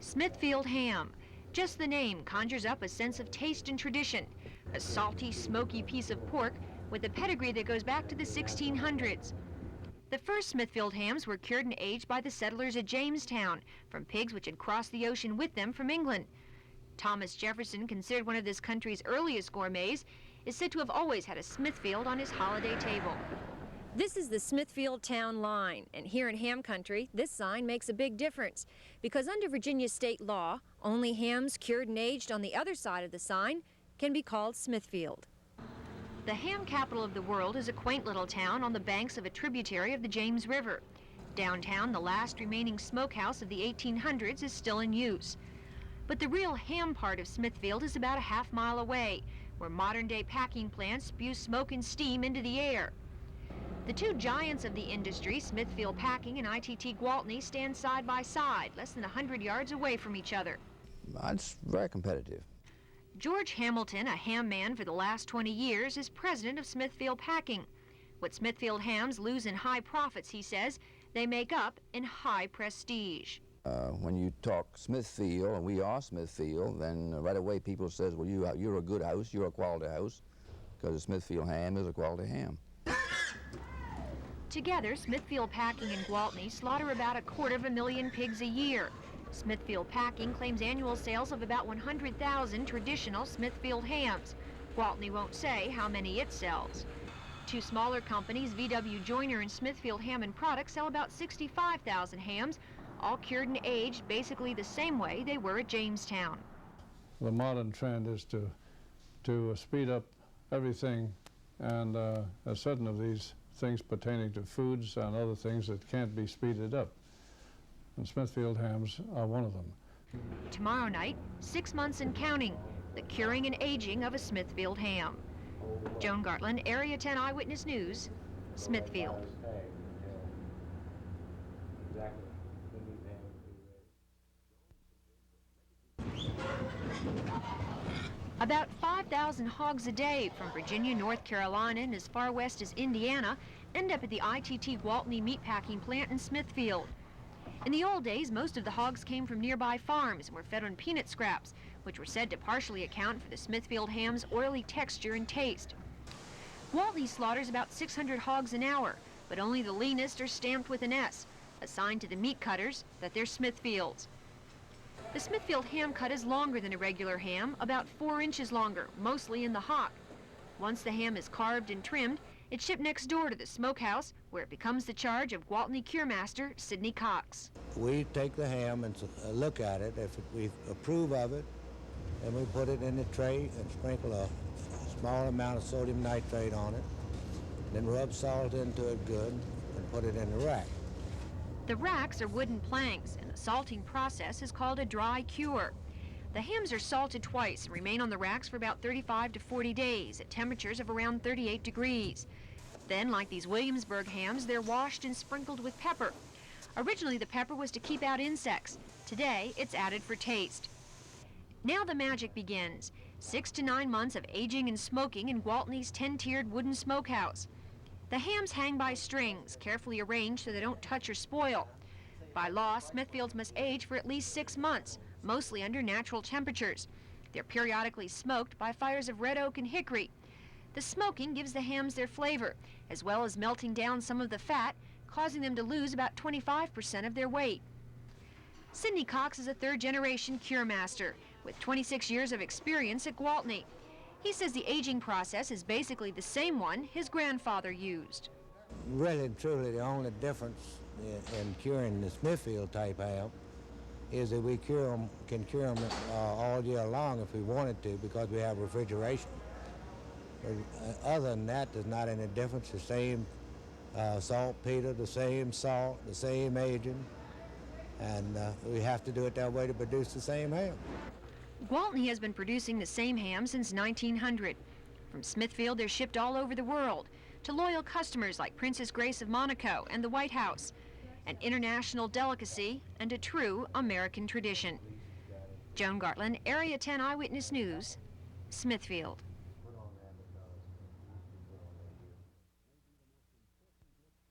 Smithfield ham. Just the name conjures up a sense of taste and tradition. A salty, smoky piece of pork with a pedigree that goes back to the 1600s. The first Smithfield hams were cured and aged by the settlers at Jamestown from pigs which had crossed the ocean with them from England. Thomas Jefferson, considered one of this country's earliest gourmets, is said to have always had a Smithfield on his holiday table. This is the Smithfield town line, and here in ham country, this sign makes a big difference because under Virginia state law, only hams cured and aged on the other side of the sign can be called Smithfield. The ham capital of the world is a quaint little town on the banks of a tributary of the James River. Downtown, the last remaining smokehouse of the 1800s is still in use. But the real ham part of Smithfield is about a half-mile away, where modern-day packing plants spew smoke and steam into the air. The two giants of the industry, Smithfield Packing and ITT Gwaltney, stand side by side, less than 100 yards away from each other. It's very competitive. George Hamilton, a ham man for the last 20 years, is president of Smithfield Packing. What Smithfield hams lose in high profits, he says, they make up in high prestige. When you talk Smithfield, and we are Smithfield, then right away people says, well, you're a good house, you're a quality house, because a Smithfield ham is a quality ham. Together, Smithfield Packing and Gwaltney slaughter about 250,000 pigs a year. Smithfield Packing claims annual sales of about 100,000 traditional Smithfield hams. Gwaltney won't say how many it sells. Two smaller companies, VW Joyner and Smithfield Ham and Products, sell about 65,000 hams, all cured and aged basically the same way they were at Jamestown. The modern trend is to speed up everything, and certain of these things pertaining to foods and other things that can't be speeded up. And Smithfield hams are one of them. Tomorrow night, 6 months and counting, the curing and aging of a Smithfield ham. Joan Gartland, Area 10 Eyewitness News, Smithfield. About 5,000 hogs a day from Virginia, North Carolina, and as far west as Indiana end up at the ITT Gwaltney meatpacking plant in Smithfield. In the old days, most of the hogs came from nearby farms and were fed on peanut scraps, which were said to partially account for the Smithfield ham's oily texture and taste. Gwaltney slaughters about 600 hogs an hour, but only the leanest are stamped with an S, a sign to the meat cutters that they're Smithfields. The Smithfield ham cut is longer than a regular ham, about 4 inches longer, mostly in the hock. Once the ham is carved and trimmed, it's shipped next door to the smokehouse, where it becomes the charge of Gwaltney Cure Master Sidney Cox. We take the ham and look at it. If we approve of it, then we put it in the tray and sprinkle a small amount of sodium nitrate on it, then rub salt into it good and put it in the rack. The racks are wooden planks, and the salting process is called a dry cure. The hams are salted twice and remain on the racks for about 35 to 40 days at temperatures of around 38 degrees. Then, like these Williamsburg hams, they're washed and sprinkled with pepper. Originally, the pepper was to keep out insects. Today, it's added for taste. Now the magic begins. 6 to 9 months of aging and smoking in Gwaltney's 10-tiered wooden smokehouse. The hams hang by strings, carefully arranged so they don't touch or spoil. By law, Smithfields must age for at least 6 months, mostly under natural temperatures. They're periodically smoked by fires of red oak and hickory. The smoking gives the hams their flavor, as well as melting down some of the fat, causing them to lose about 25% of their weight. Sidney Cox is a third-generation cure master with 26 years of experience at Gwaltney. He says the aging process is basically the same one his grandfather used. Really and truly, the only difference in curing the Smithfield type ham is that we can cure them all year long if we wanted to, because we have refrigeration. Other than that, there's not any difference. The same saltpeter, the same salt, the same aging, and we have to do it that way to produce the same ham. Gwaltney has been producing the same ham since 1900. From Smithfield, they're shipped all over the world to loyal customers like Princess Grace of Monaco and the White House, an international delicacy and a true American tradition. Joan Gartland, Area 10 Eyewitness News, Smithfield.